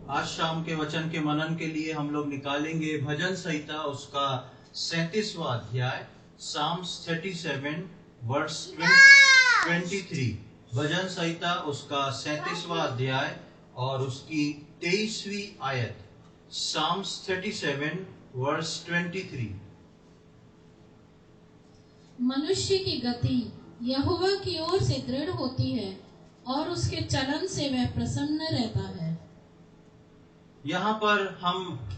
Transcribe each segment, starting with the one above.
आज शाम के वचन के मनन के लिए हम लोग निकालेंगे भजन संहिता उसका 37वां अध्याय, Psalms 37 वर्स 23। भजन संहिता उसका 37वां अध्याय और उसकी 23वीं आयत, Psalms 37 वर्स 23। मनुष्य की गति यहोवा की ओर से दृढ़ होती है और उसके चलन से वह प्रसन्न रहता है। यहाँ पर हम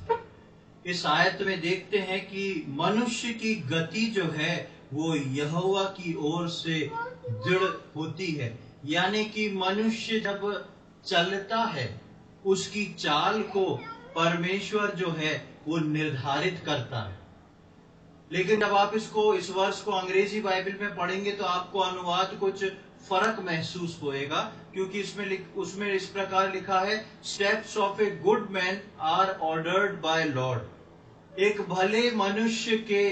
इस आयत में देखते हैं कि मनुष्य की गति जो है वो यहोवा की ओर से दृढ़ होती है, यानी कि मनुष्य जब चलता है उसकी चाल को परमेश्वर जो है वो निर्धारित करता है। लेकिन जब आप इस वर्ष को अंग्रेजी बाइबल में पढ़ेंगे तो आपको अनुवाद कुछ फर्क महसूस होएगा, क्योंकि उसमें इस प्रकार लिखा है, steps of a good man are ordered by Lord. एक भले मनुष्य के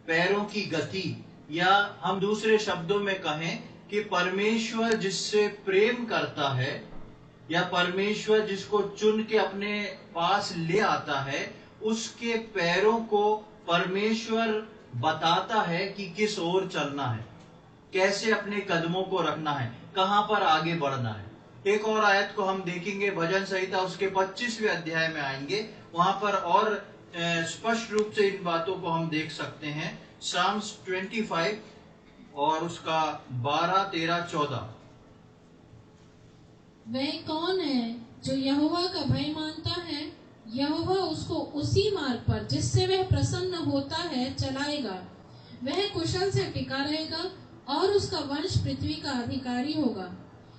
पैरों की गति, या हम दूसरे शब्दों में कहें कि परमेश्वर जिससे प्रेम करता है या परमेश्वर जिसको चुन के अपने पास ले आता है, उसके पैरों को परमेश्वर बताता है कि किस ओर चलना है, कैसे अपने कदमों को रखना है, कहां पर आगे बढ़ना है। एक और आयत को हम देखेंगे, भजन संहिता उसके 25वें अध्याय में आएंगे, वहां पर और स्पष्ट रूप से इन बातों को हम देख सकते हैं। Psalms 25 और उसका 12, 13, 14। वह कौन है जो यहोवा का भय मानता है? यहोवा उसको उसी मार्ग पर जिससे वह प्रसन्न होता है चलाएगा। वह कुशल से टिका रहेगा और उसका वंश पृथ्वी का अधिकारी होगा।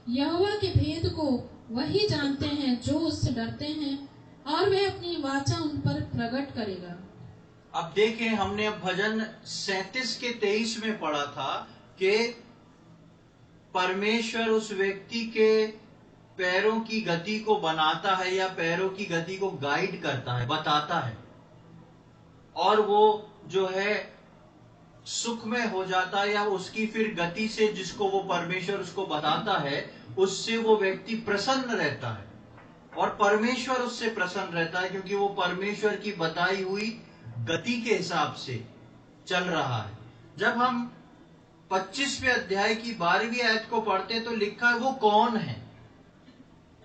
यहोवा के भेद को वही जानते हैं जो उससे डरते हैं, और वह अपनी वाचा उन पर प्रकट करेगा। अब देखें, हमने भजन 37 के 23 में पढ़ा था कि परमेश्वर उस व्यक्ति के पैरों की गति को बनाता है या पैरों की गति को गाइड करता है, बताता है, और वो जो है सुखमय हो जाता है, या उसकी फिर गति से जिसको वो परमेश्वर उसको बताता है उससे वो व्यक्ति प्रसन्न रहता है, और परमेश्वर उससे प्रसन्न रहता है क्योंकि वो परमेश्वर की बताई हुई गति के हिसाब से चल रहा है। जब हम 25वें अध्याय की 12वीं आयत को पढ़ते तो लिखा है, वो कौन है?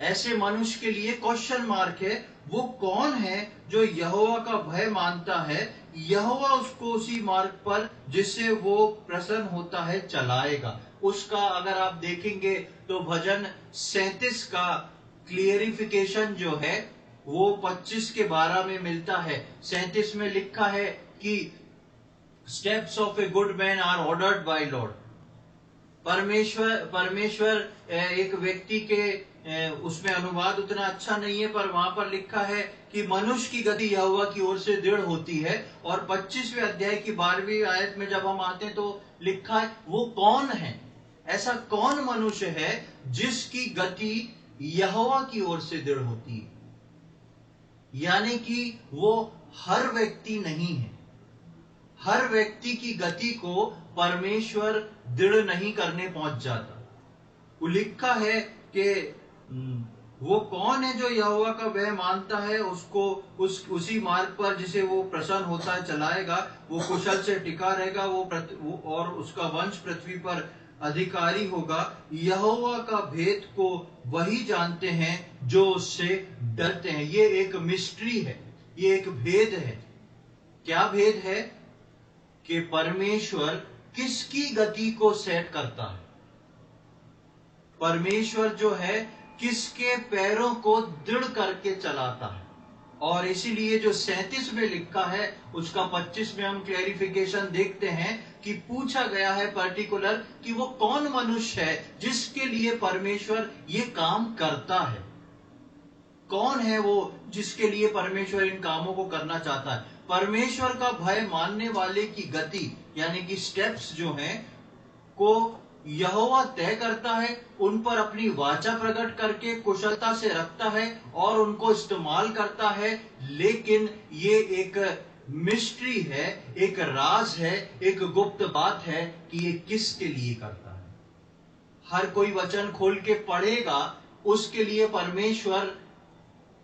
ऐसे मनुष्य के लिए क्वेश्चन मार्क है, वो कौन है जो यहोवा का भय मानता है, यहोवा उसको उसी मार्ग पर जिससे वो प्रसन्न होता है चलाएगा। उसका अगर आप देखेंगे तो भजन 37 का क्लियरिफिकेशन जो है वो 25 के 12 में मिलता है। 37 में लिखा है कि steps of a good man are ordered by lord. परमेश्वर एक व्यक्ति के उसमें अनुवाद उतना अच्छा नहीं है, पर वहां पर लिखा है कि मनुष्य की गति यहोवा की ओर से दृढ़ होती है। और 25वें अध्याय की 12वीं आयत में जब हम आते हैं तो लिखा है, वो कौन है? ऐसा कौन मनुष्य है जिसकी गति यहोवा की ओर से दृढ़ होती है? यानी कि वो हर व्यक्ति नहीं है। हर व्यक्ति की गति को परमेश्वर दृढ़ नहीं करने पहुंच जाता। वो लिखा है कि वो कौन है जो यहोवा का भय मानता है, उसको उसी मार्ग पर जिसे वो प्रसन्न होता है चलाएगा। वो कुशल से टिका रहेगा, वो और उसका वंश पृथ्वी पर अधिकारी होगा। यहोवा का भेद को वही जानते हैं जो उससे डरते हैं। ये एक मिस्ट्री है, ये एक भेद है। क्या भेद है? कि परमेश्वर किसकी गति को सेट करता है। परमेश्वर जो है किसके पैरों को दृढ़ करके चलाता है। और इसीलिए जो 37 में लिखा है उसका 25 में हम क्लैरिफिकेशन देखते हैं कि पूछा गया है पर्टिकुलर कि वो कौन मनुष्य है जिसके लिए परमेश्वर ये काम करता है। कौन है वो जिसके लिए परमेश्वर इन कामों को करना चाहता है? परमेश्वर का भय मानने वाले की गति यानी कि स्टेप्स जो हैं को यहोवा तय करता है, उन पर अपनी वाचा प्रकट करके कुशलता से रखता है और उनको इस्तेमाल करता है। लेकिन ये एक मिस्ट्री है, एक राज है, एक गुप्त बात है कि ये किसके लिए करता है। हर कोई वचन खोल के पढ़ेगा, उसके लिए परमेश्वर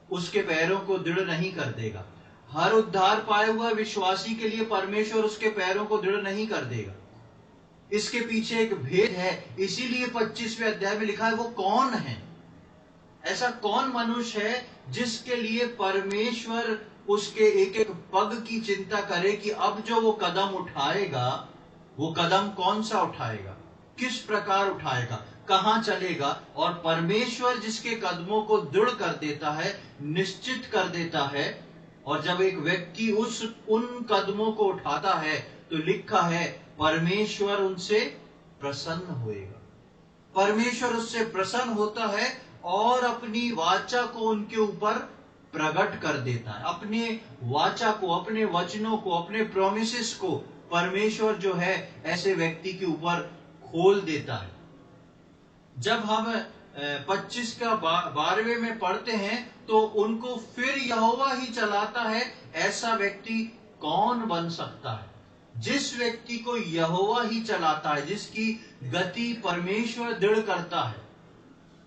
उसके पैरों को दृढ़ नहीं कर देगा। हर उद्धार पाए हुआ विश्वासी के लिए परमेश्वर उसके पैरों को दृढ़ नहीं कर देगा। इसके पीछे एक भेद है, इसीलिए 25वें अध्याय में लिखा है वो कौन है, ऐसा कौन मनुष्य है जिसके लिए परमेश्वर उसके एक एक पग की चिंता करे कि अब जो वो कदम उठाएगा वो कदम कौन सा उठाएगा, किस प्रकार उठाएगा, कहां चलेगा। और परमेश्वर जिसके कदमों को दृढ़ कर देता है, निश्चित कर देता है, और जब एक व्यक्ति उन कदमों को उठाता है तो लिखा है परमेश्वर उनसे प्रसन्न होएगा। परमेश्वर उससे प्रसन्न होता है और अपनी वाचा को उनके ऊपर प्रकट कर देता है। अपने वाचा को, अपने वचनों को, अपने प्रोमिसेस को परमेश्वर जो है ऐसे व्यक्ति के ऊपर खोल देता है। जब हम 25 का 12वें में पढ़ते हैं तो उनको फिर यहोवा ही चलाता है, ऐसा व्यक्ति कौन बन सकता है। जिस व्यक्ति को यहोवा ही चलाता है, जिसकी गति परमेश्वर दृढ़ करता है,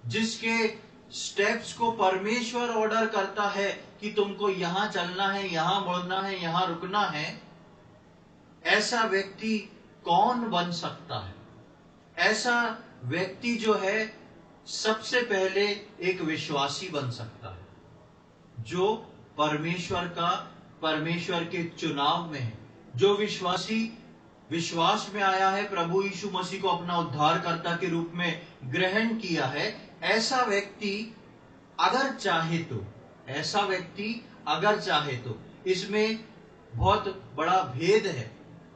जिसके स्टेप्स को परमेश्वर ऑर्डर करता है कि तुमको यहां चलना है, यहां मुड़ना है, यहां रुकना है, ऐसा व्यक्ति कौन बन सकता है। ऐसा व्यक्ति जो है सबसे पहले एक विश्वासी बन सकता है, जो परमेश्वर के चुनाव में है, जो विश्वासी विश्वास में आया है, प्रभु यीशु मसीह को अपना उद्धारकर्ता के रूप में ग्रहण किया है। ऐसा व्यक्ति अगर चाहे तो, इसमें बहुत बड़ा भेद है।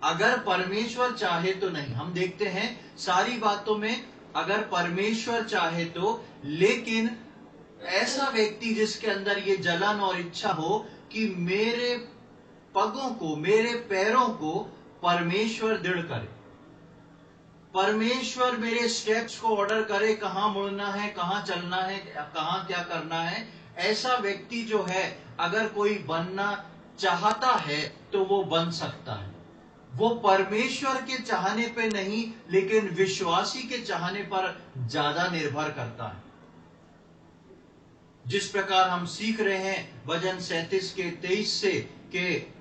अगर परमेश्वर चाहे तो नहीं, हम देखते हैं सारी बातों में अगर परमेश्वर चाहे तो, लेकिन ऐसा व्यक्ति जिसके अंदर ये जलन और इच्छा हो कि मेरे पगों को, मेरे पैरों को परमेश्वर दृढ़ करे, परमेश्वर मेरे स्टेप्स को ऑर्डर करे, कहां मुड़ना है, कहां चलना है, कहां क्या करना है। ऐसा व्यक्ति जो है अगर कोई बनना चाहता है तो वो बन सकता है। वो परमेश्वर के चाहने पे नहीं, लेकिन विश्वासी के चाहने पर ज्यादा निर्भर करता है। जिस प्रकार हम सीख रहे हैं भजन 37 के 23 से के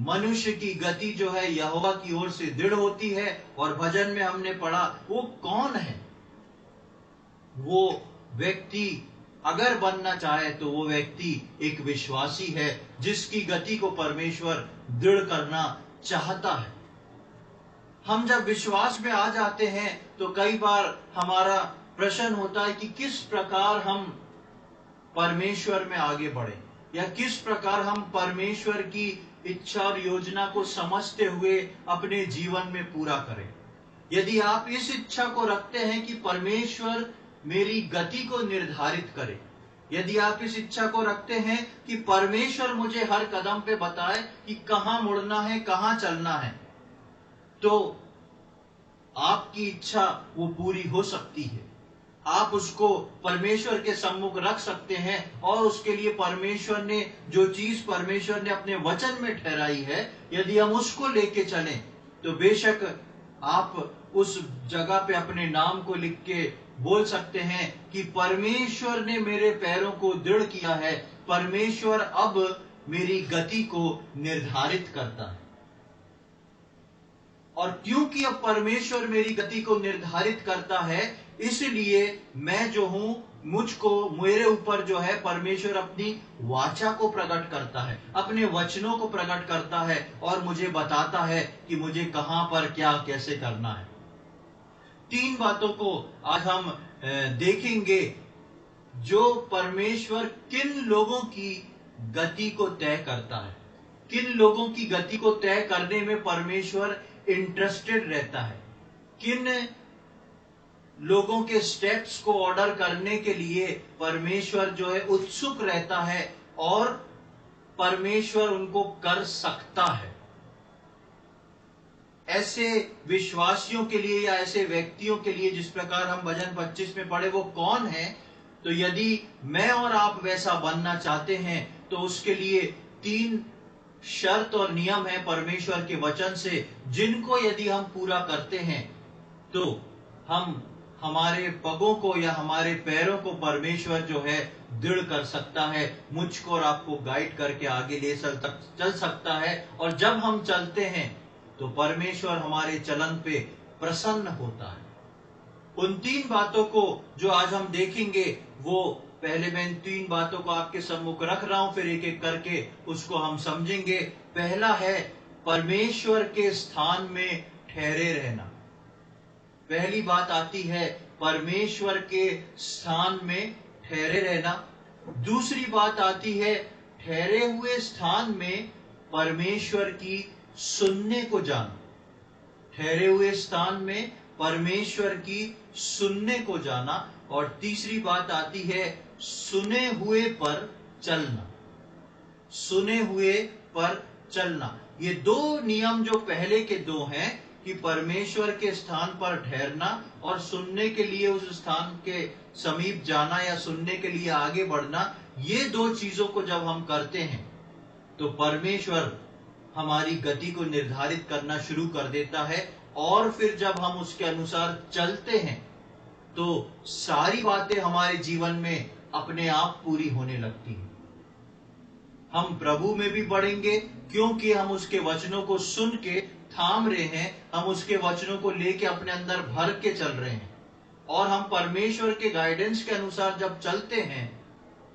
मनुष्य की गति जो है यहोवा की ओर से दृढ़ होती है, और भजन में हमने पढ़ा वो कौन है। वो व्यक्ति अगर बनना चाहे तो वो व्यक्ति एक विश्वासी है, जिसकी गति को परमेश्वर दृढ़ करना चाहता है। हम जब विश्वास में आ जाते हैं तो कई बार हमारा प्रश्न होता है कि किस प्रकार हम परमेश्वर में आगे बढ़े, या किस प्रकार हम परमेश्वर की इच्छा और योजना को समझते हुए अपने जीवन में पूरा करें। यदि आप इस इच्छा को रखते हैं कि परमेश्वर मेरी गति को निर्धारित करे, यदि आप इस इच्छा को रखते हैं कि परमेश्वर मुझे हर कदम पे बताए कि कहां मुड़ना है, कहां चलना है, तो आपकी इच्छा वो पूरी हो सकती है। आप उसको परमेश्वर के सम्मुख रख सकते हैं, और उसके लिए परमेश्वर ने जो चीज परमेश्वर ने अपने वचन में ठहराई है, यदि हम उसको लेके चलें तो बेशक आप उस जगह पे अपने नाम को लिख के बोल सकते हैं कि परमेश्वर ने मेरे पैरों को दृढ़ किया है, परमेश्वर अब मेरी गति को निर्धारित करता है। और क्योंकि अब परमेश्वर मेरी गति को निर्धारित करता है, इसलिए मैं जो हूं, मुझको, मेरे ऊपर जो है परमेश्वर अपनी वाचा को प्रकट करता है, अपने वचनों को प्रकट करता है, और मुझे बताता है कि मुझे कहां पर क्या कैसे करना है। 3 बातों को आज हम देखेंगे, जो परमेश्वर किन लोगों की गति को तय करता है, किन लोगों की गति को तय करने में परमेश्वर इंटरेस्टेड रहता है, किन लोगों के स्टेप्स को ऑर्डर करने के लिए परमेश्वर जो है उत्सुक रहता है, और परमेश्वर उनको कर सकता है। ऐसे विश्वासियों के लिए या ऐसे व्यक्तियों के लिए जिस प्रकार हम भजन 25 में पढ़े वो कौन है, तो यदि मैं और आप वैसा बनना चाहते हैं तो उसके लिए 3 शर्त और नियम है परमेश्वर के वचन से, जिनको यदि हम पूरा करते हैं तो हम हमारे पगों को या हमारे पैरों को परमेश्वर जो है दृढ़ कर सकता है, मुझको और आपको गाइड करके आगे ले चल सकता है। और जब हम चलते हैं तो परमेश्वर हमारे चलन पे प्रसन्न होता है। उन 3 बातों को जो आज हम देखेंगे, वो पहले मैं इन 3 बातों को आपके सम्मुख रख रहा हूं, फिर एक एक करके उसको हम समझेंगे। पहला है परमेश्वर के स्थान में ठहरे रहना। पहली बात आती है परमेश्वर के स्थान में ठहरे रहना। दूसरी बात आती है ठहरे हुए स्थान में परमेश्वर की सुनने को जाना। ठहरे हुए स्थान में परमेश्वर की सुनने को जाना। और तीसरी बात आती है सुने हुए पर चलना। सुने हुए पर चलना। ये 2 नियम जो पहले के 2 हैं कि परमेश्वर के स्थान पर ठहरना और सुनने के लिए उस स्थान के समीप जाना या सुनने के लिए आगे बढ़ना, ये 2 चीजों को जब हम करते हैं तो परमेश्वर हमारी गति को निर्धारित करना शुरू कर देता है। और फिर जब हम उसके अनुसार चलते हैं तो सारी बातें हमारे जीवन में अपने आप पूरी होने लगती हैं। हम प्रभु में भी बढ़ेंगे क्योंकि हम उसके वचनों को सुन के थाम रहे हैं, हम उसके वचनों को लेके अपने अंदर भर के चल रहे हैं। और हम परमेश्वर के गाइडेंस के अनुसार जब चलते हैं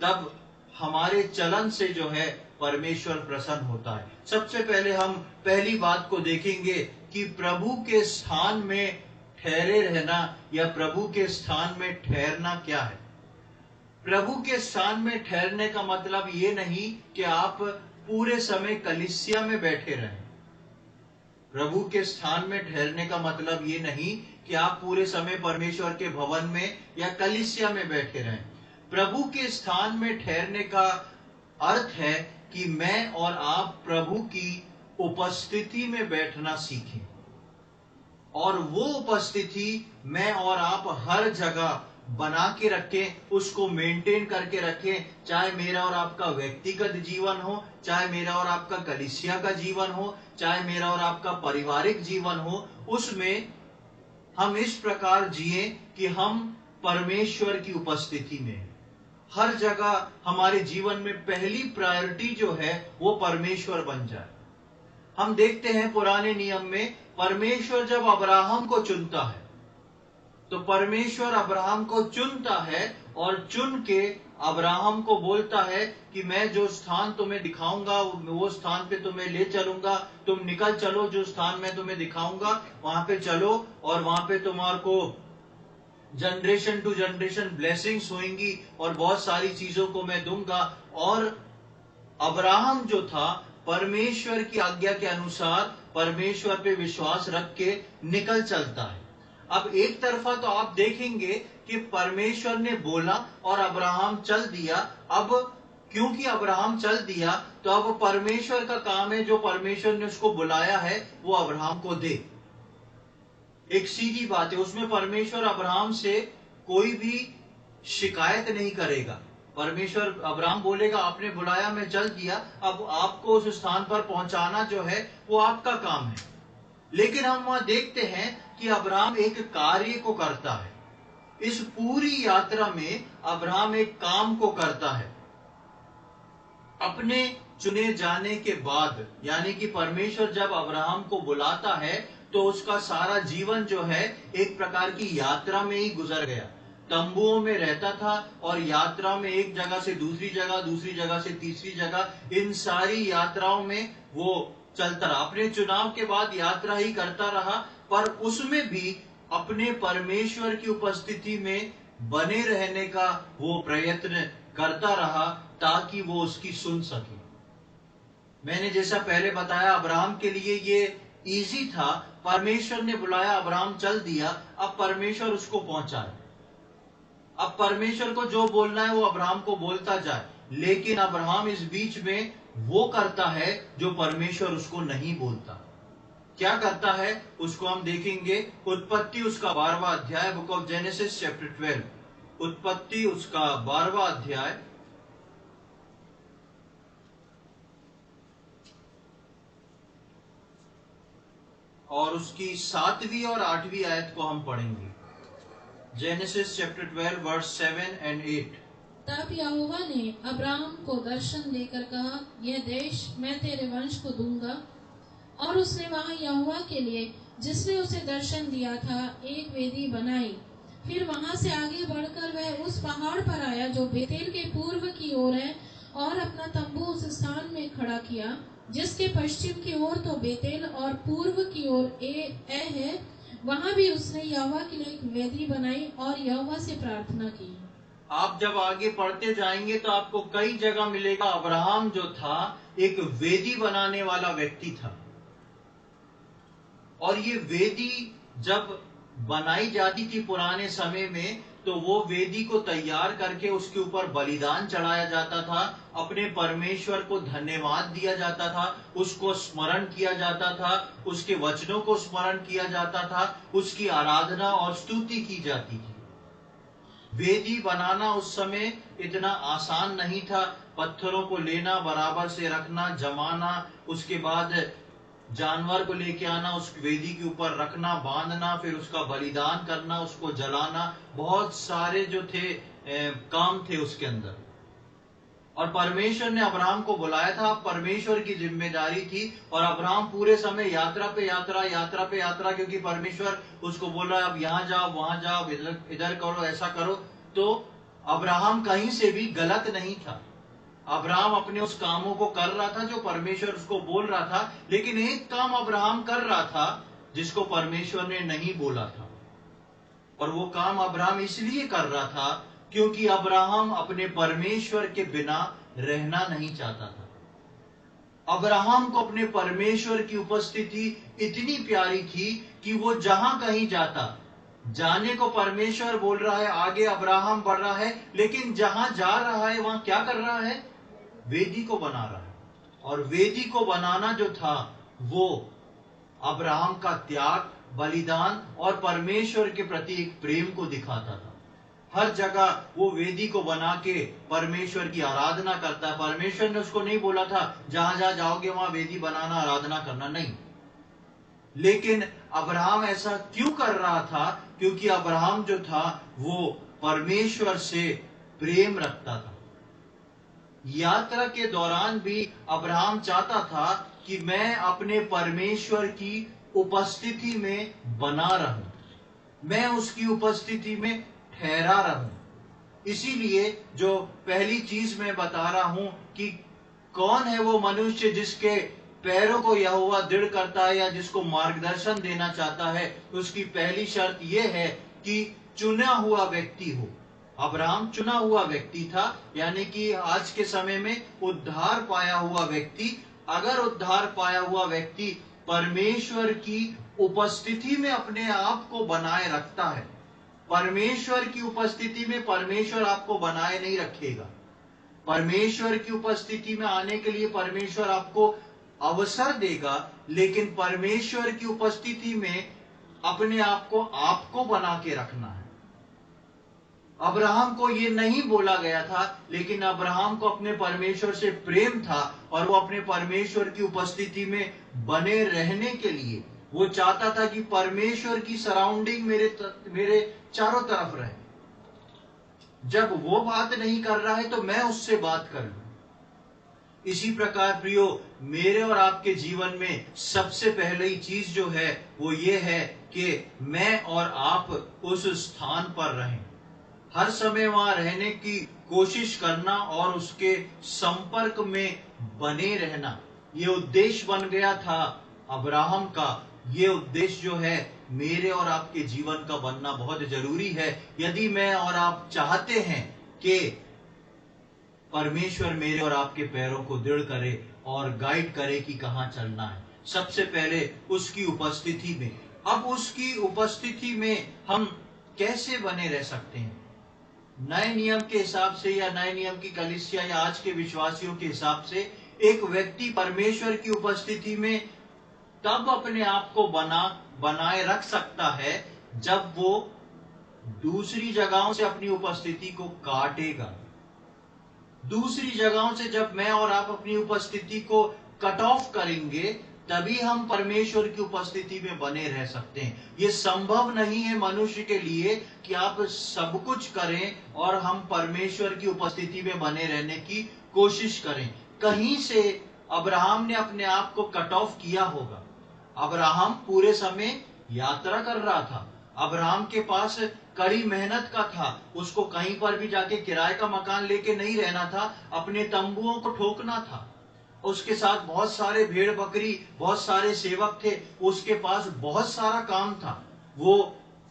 तब हमारे चलन से जो है परमेश्वर प्रसन्न होता है। सबसे पहले हम पहली बात को देखेंगे कि प्रभु के स्थान में ठहरे रहना या प्रभु के स्थान में ठहरना क्या है। प्रभु के स्थान में ठहरने का मतलब ये नहीं कि आप पूरे समय कलीसिया में बैठे रहें। प्रभु के स्थान में ठहरने का मतलब ये नहीं कि आप पूरे समय परमेश्वर के भवन में या कलीसिया में बैठे रहें। प्रभु के स्थान में ठहरने का अर्थ है कि मैं और आप प्रभु की उपस्थिति में बैठना सीखें। और वो उपस्थिति मैं और आप हर जगह बना के रखें, उसको मेंटेन करके रखें। चाहे मेरा और आपका व्यक्तिगत जीवन हो, चाहे मेरा और आपका कलीसिया का जीवन हो, चाहे मेरा और आपका पारिवारिक जीवन हो, उसमें हम इस प्रकार जिए कि हम परमेश्वर की उपस्थिति में हर जगह हमारे जीवन में पहली प्रायोरिटी जो है वो परमेश्वर बन जाए। हम देखते हैं पुराने नियम में परमेश्वर जब अब्राहम को चुनता है तो परमेश्वर अब्राहम को चुनता है और चुन के अब्राहम को बोलता है कि मैं जो स्थान तुम्हें दिखाऊंगा वो स्थान पे तुम्हें ले चलूंगा, तुम निकल चलो, जो स्थान मैं तुम्हें दिखाऊंगा वहां पे चलो और वहां पे तुम्हारे को जनरेशन टू जनरेशन ब्लेसिंग्स होंगी और बहुत सारी चीजों को मैं दूंगा। और अब्राहम जो था परमेश्वर की आज्ञा के अनुसार परमेश्वर पे विश्वास रख के निकल चलता है। अब एक तरफा तो आप देखेंगे कि परमेश्वर ने बोला और अब्राहम चल दिया। अब क्योंकि अब्राहम चल दिया तो अब परमेश्वर का काम है, जो परमेश्वर ने उसको बुलाया है वो अब्राहम को दे। एक सीधी बात है, उसमें परमेश्वर अब्राहम से कोई भी शिकायत नहीं करेगा। परमेश्वर अब्राहम बोलेगा आपने बुलाया, मैं चल दिया, अब आपको उस स्थान पर पहुंचाना जो है वो आपका काम है। लेकिन हम वहां देखते हैं कि अब्राहम एक कार्य को करता है। इस पूरी यात्रा में अब्राहम एक काम को करता है। अपने चुने जाने के बाद, यानी कि परमेश्वर जब अब्राहम को बुलाता है तो उसका सारा जीवन जो है एक प्रकार की यात्रा में ही गुजर गया। तंबुओं में रहता था और यात्रा में एक जगह से दूसरी जगह, दूसरी जगह से तीसरी जगह, इन सारी यात्राओं में वो चलता रहा। अपने चुनाव के बाद यात्रा ही करता रहा, पर उसमें भी अपने परमेश्वर की उपस्थिति में बने रहने का वो प्रयत्न करता रहा ताकि वो उसकी सुन सके। मैंने जैसा पहले बताया अब्राहम के लिए ये इजी था, परमेश्वर ने बुलाया, अब्राहम चल दिया, अब परमेश्वर उसको पहुंचाए। अब परमेश्वर को जो बोलना है वो अब्राहम को बोलता जाए। लेकिन अब्राहम इस बीच में वो करता है जो परमेश्वर उसको नहीं बोलता। क्या करता है उसको हम देखेंगे। उत्पत्ति उसका 12वां अध्याय, बुक ऑफ जेनेसिस चैप्टर 12, उत्पत्ति उसका 12वां अध्याय और उसकी 7वीं और 8वीं आयत को हम पढ़ेंगे। Genesis chapter 12 verse 7 and 8. तब यहोवा ने अब्राहम को दर्शन देकर कहा, यह देश मैं तेरे वंश को दूंगा। और उसने वहां यहोवा के लिए, जिसने उसे दर्शन दिया था, एक वेदी बनाई। फिर वहां से आगे बढ़कर वह उस पहाड़ पर आया जो बेतेल के पूर्व की ओर है, और अपना तंबू उस स्थान में खड़ा किया जिसके पश्चिम की ओर तो बेतेल और पूर्व की ओर ए है। वहां भी उसने यहोवा के लिए एक वेदी बनाई और यहोवा से प्रार्थना की। आप जब आगे पढ़ते जाएंगे तो आपको कई जगह मिलेगा अब्राहम जो था एक वेदी बनाने वाला व्यक्ति था। और ये वेदी जब बनाई जाती थी पुराने समय में, तो वो वेदी को तैयार करके उसके ऊपर बलिदान चढ़ाया जाता था, अपने परमेश्वर को धन्यवाद दिया जाता था, उसको स्मरण किया जाता था, उसके वचनों को स्मरण किया जाता था, उसकी आराधना और स्तुति की जाती थी। वेदी बनाना उस समय इतना आसान नहीं था। पत्थरों को लेना, बराबर से रखना, जमाना, उसके बाद जानवर को लेके आना, उस वेदी के ऊपर रखना, बांधना, फिर उसका बलिदान करना, उसको जलाना, बहुत सारे जो थे काम थे उसके अंदर। और परमेश्वर ने अब्राहम को बुलाया था, परमेश्वर की जिम्मेदारी थी। और अब्राहम पूरे समय यात्रा पे यात्रा, यात्रा पे यात्रा, क्योंकि परमेश्वर उसको बोल रहा है अब यहाँ जाओ, वहां जाओ, इधर करो, ऐसा करो। तो अब्राहम कहीं से भी गलत नहीं था। अब्राहम अपने उस कामों को कर रहा था जो परमेश्वर उसको बोल रहा था। लेकिन एक काम अब्राहम कर रहा था जिसको परमेश्वर ने नहीं बोला था। और वो काम अब्राहम इसलिए कर रहा था क्योंकि अब्राहम अपने परमेश्वर के बिना रहना नहीं चाहता था। अब्राहम को अपने परमेश्वर की उपस्थिति इतनी प्यारी थी कि वो जहां कहीं जाता, जाने को परमेश्वर बोल रहा है, आगे अब्राहम बढ़ रहा है, लेकिन जहां जा रहा है वहां क्या कर रहा है? वेदी को बना रहा है। और वेदी को बनाना जो था वो अब्राहम का त्याग, बलिदान और परमेश्वर के प्रति एक प्रेम को दिखाता था। हर जगह वो वेदी को बना के परमेश्वर की आराधना करता है। परमेश्वर ने उसको नहीं बोला था जहां जहां जाओगे वहां वेदी बनाना, आराधना करना, नहीं। लेकिन अब्राहम ऐसा क्यों कर रहा था? क्योंकि अब्राहम जो था वो परमेश्वर से प्रेम रखता था। यात्रा के दौरान भी अब्राहम चाहता था कि मैं अपने परमेश्वर की उपस्थिति में बना रहूं, मैं उसकी उपस्थिति में ठहरा रहूं। इसीलिए जो पहली चीज मैं बता रहा हूं कि कौन है वो मनुष्य जिसके पैरों को यहोवा दृढ़ करता है या जिसको मार्गदर्शन देना चाहता है, उसकी पहली शर्त यह है कि चुना हुआ व्यक्ति हो। अब्राहम चुना हुआ व्यक्ति था, यानी कि आज के समय में उद्धार पाया हुआ व्यक्ति। अगर उद्धार पाया हुआ व्यक्ति परमेश्वर की उपस्थिति में अपने आप को बनाए रखता है, परमेश्वर की उपस्थिति में परमेश्वर आपको बनाए नहीं रखेगा। परमेश्वर की उपस्थिति में आने के लिए परमेश्वर आपको अवसर देगा, लेकिन परमेश्वर की उपस्थिति में अपने आप को बना के रखना है। अब्राहम को ये नहीं बोला गया था, लेकिन अब्राहम को अपने परमेश्वर से प्रेम था और वो अपने परमेश्वर की उपस्थिति में बने रहने के लिए वो चाहता था कि परमेश्वर की सराउंडिंग मेरे चारों तरफ रहे। जब वो बात नहीं कर रहा है तो मैं उससे बात कर लूं। इसी प्रकार प्रियो, मेरे और आपके जीवन में सबसे पहली चीज जो है वो ये है कि मैं और आप उस स्थान पर रहें, हर समय वहां रहने की कोशिश करना और उसके संपर्क में बने रहना। ये उद्देश्य बन गया था अब्राहम का। ये उद्देश्य जो है मेरे और आपके जीवन का बनना बहुत जरूरी है, यदि मैं और आप चाहते हैं कि परमेश्वर मेरे और आपके पैरों को दृढ़ करे और गाइड करे कि कहां चलना है। सबसे पहले उसकी उपस्थिति में। अब उसकी उपस्थिति में हम कैसे बने रह सकते हैं? नए नियम के हिसाब से या नए नियम की कलीसिया या आज के विश्वासियों के हिसाब से एक व्यक्ति परमेश्वर की उपस्थिति में तब अपने आप को बनाए रख सकता है जब वो दूसरी जगहों से अपनी उपस्थिति को काटेगा। दूसरी जगहों से जब मैं और आप अपनी उपस्थिति को कट ऑफ करेंगे, तभी हम परमेश्वर की उपस्थिति में बने रह सकते हैं। ये संभव नहीं है मनुष्य के लिए कि आप सब कुछ करें और हम परमेश्वर की उपस्थिति में बने रहने की कोशिश करें। कहीं से अब्राहम ने अपने आप को कट ऑफ किया होगा। अब्राहम पूरे समय यात्रा कर रहा था। अब्राहम के पास कड़ी मेहनत का था। उसको कहीं पर भी जाके किराए का मकान लेके नहीं रहना था, अपने तंबुओं को ठोकना था। उसके साथ बहुत सारे भेड़ बकरी, बहुत सारे सेवक थे। उसके पास बहुत सारा काम था। वो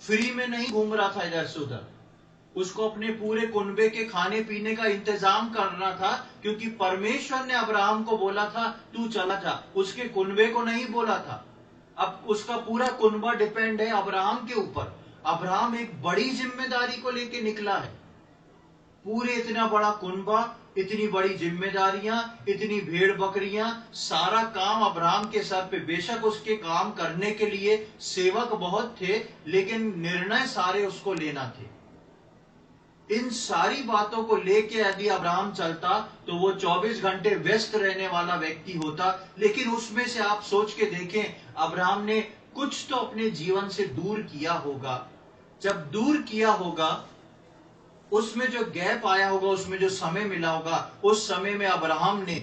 फ्री में नहीं घूम रहा था इधर से उधर। उसको अपने पूरे कुनबे के खाने पीने का इंतजाम करना था, क्योंकि परमेश्वर ने अब्राहम को बोला था तू चला जा, उसके कुनबे को नहीं बोला था। अब उसका पूरा कुनबा डिपेंड है अब्राहम के ऊपर। अब्राहम एक बड़ी जिम्मेदारी को लेके निकला है। पूरे इतना बड़ा कुनबा, इतनी बड़ी जिम्मेदारियां, इतनी भेड़ बकरियां, सारा काम अब्राहम के सर पे। बेशक उसके काम करने के लिए सेवक बहुत थे, लेकिन निर्णय सारे उसको लेना थे। इन सारी बातों को लेके यदि अब्राहम चलता तो वो 24 घंटे व्यस्त रहने वाला व्यक्ति होता। लेकिन उसमें से आप सोच के देखें, अब्राहम ने कुछ तो अपने जीवन से दूर किया होगा। जब दूर किया होगा, उसमें जो गैप आया होगा, उसमें जो समय मिला होगा, उस समय में अब्राहम ने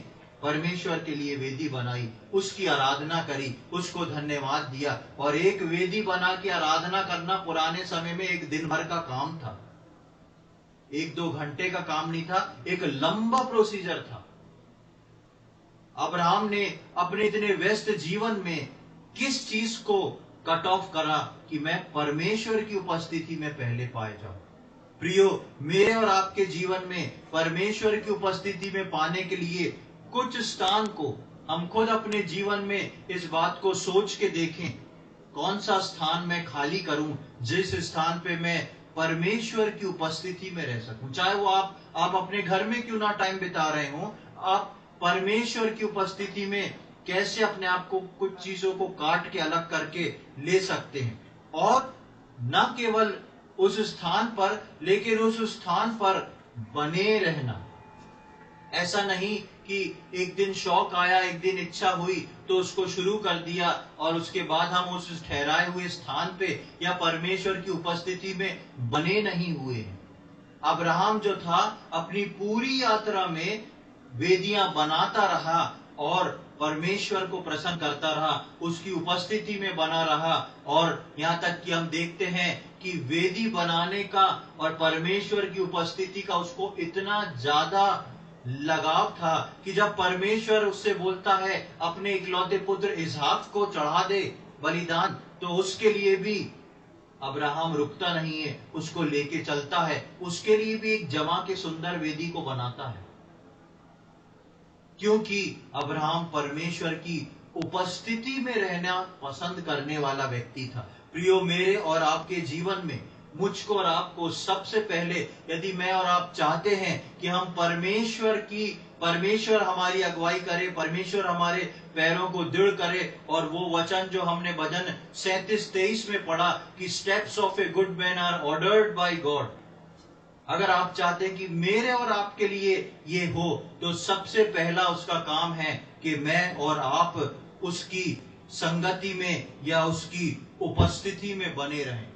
परमेश्वर के लिए वेदी बनाई, उसकी आराधना करी, उसको धन्यवाद दिया। और एक वेदी बना के आराधना करना पुराने समय में एक दिन भर का काम था, 1-2 घंटे का काम नहीं था, एक लंबा प्रोसीजर था। अब्राहम ने अपने इतने व्यस्त जीवन में किस चीज को कट ऑफ करा कि मैं परमेश्वर की उपस्थिति में पहले पाए जाऊं। प्रियो, मेरे और आपके जीवन में परमेश्वर की उपस्थिति में पाने के लिए कुछ स्थान को हम खुद अपने जीवन में इस बात को सोच के देखें, कौन सा स्थान मैं खाली करूं जिस स्थान पे मैं परमेश्वर की उपस्थिति में रह सकूं। चाहे वो आप अपने घर में क्यों ना टाइम बिता रहे हो, आप परमेश्वर की उपस्थिति में कैसे अपने आप को कुछ चीजों को काट के अलग करके ले सकते हैं। और न केवल उस स्थान पर, लेकिन उस स्थान पर बने रहना। ऐसा नहीं कि एक दिन शौक आया, एक दिन इच्छा हुई तो उसको शुरू कर दिया और उसके बाद हम उस ठहराए हुए स्थान पे या परमेश्वर की उपस्थिति में बने नहीं हुए हैं। अब्राहम जो था, अपनी पूरी यात्रा में वेदियां बनाता रहा और परमेश्वर को प्रसन्न करता रहा, उसकी उपस्थिति में बना रहा। और यहाँ तक कि हम देखते हैं कि वेदी बनाने का और परमेश्वर की उपस्थिति का उसको इतना ज्यादा लगाव था कि जब परमेश्वर उससे बोलता है अपने इकलौते पुत्र इसहाक को चढ़ा दे बलिदान, तो उसके लिए भी अब्राहम रुकता नहीं है, उसको लेके चलता है। उसके लिए भी एक जमा के सुंदर वेदी को बनाता है, क्योंकि अब्राहम परमेश्वर की उपस्थिति में रहना पसंद करने वाला व्यक्ति था। प्रियो, मेरे और आपके जीवन में मुझको और आपको सबसे पहले, यदि मैं और आप चाहते हैं कि हम परमेश्वर हमारी अगुवाई करे, परमेश्वर हमारे पैरों को दृढ़ करे, और वो वचन जो हमने भजन 37-23 में पढ़ा कि steps of a good man are ordered by God, अगर आप चाहते हैं कि मेरे और आपके लिए ये हो, तो सबसे पहला उसका काम है कि मैं और आप उसकी संगति में या उसकी उपस्थिति में बने रहें।